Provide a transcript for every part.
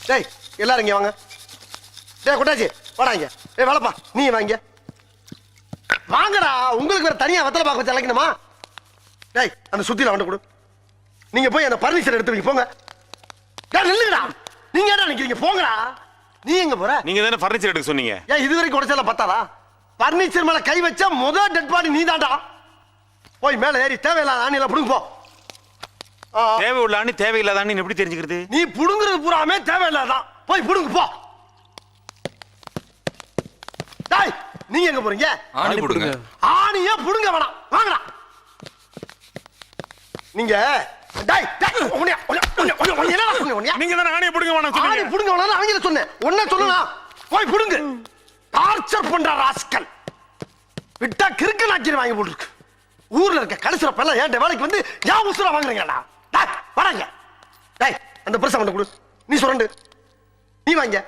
டேய் எல்லாரும் இங்க வாங்க. டேய் கொட்டாச்சி வாடா இங்க. ஏய் வேலைப்பா நீ வாங்க வாங்கடா. உங்களுக்கு வேற தனியா வெத்தலை பாக்க வச்சு அழைக்கணுமா? டேய் அந்த சுத்தில வந்து கொடு. நீங்க போய் அந்த பர்னிச்சர் எடுத்து வைங்க போங்க. டேய் நில்லுங்கடா. நீங்க என்ன நிக்கிறீங்க? போங்கடா. நீ எங்க போற? நீங்க தானே ஃபர்னிச்சர் எடுக்க சொன்னீங்க. ஏன் இதுவரைக்கும் உடைச்சல பத்தாதா? பர்னிச்சர் மேல கை வச்சா முதல் டெட் பாடி நீ தான்டா. போய் மேல ஏறி தேவையில்லாத ஆணில புடுங்க போ. தேவை உள்ள ஆணி தேவையில்லாத ஆணி எப்படி தெரிஞ்சுக்கிறது? நீ புடுங்குறது பூராமே தேவையில்லாதான். போய் புடுங்க போ. டேய் நீங்க எங்க போறீங்க? ஆணி புடுங்க. ஆணியே புடுங்க வேணாம். வாங்கடா. நீங்க டேய் டேய் என்னடா சொன்னீங்க? நீங்க தானே ஆணியை புடுங்க வேணாம் ஆணி சொன்னீங்க. புடுங்க வேணாம் அவங்கள சொன்னேன். ஒண்ணே சொல்லலாம். போய் புடுங்க. டார்ச்சர் பண்ற ராஸ்கல். விட்டா கிறுக்கு நாக்கிர வாங்கி போட்டுருக்கு. ஊர்ல இருக்க கலசர பல்ல ஏன்ட வேலைக்கு வந்து யா உசுர வாங்குறீங்கடா. டேய் வராங்க. டேய் அந்த பிரசம் கொண்டு கொடு. நீ சுரண்டு. நீ வாங்க.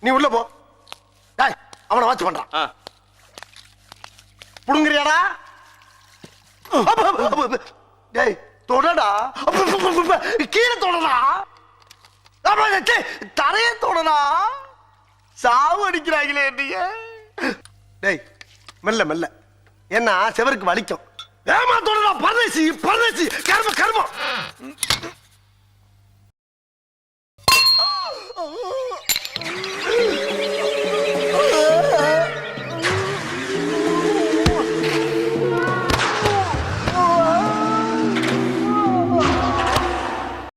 நீ உள்ள போ. டேய் அவனை வாட்ச் பண்றான். புடுங்கறியாடா? டேய் தொடடா. கீழே தொடடா. தரைய தொடடா. சாவு அடிக்கிறாங்களே நீங்க. டேய் மெல்ல மெல்ல. என்ன செவருக்கு வலிக்கும். ஏமா தொடடா. பரதேசி பரதேசி கர்ம கர்மம்.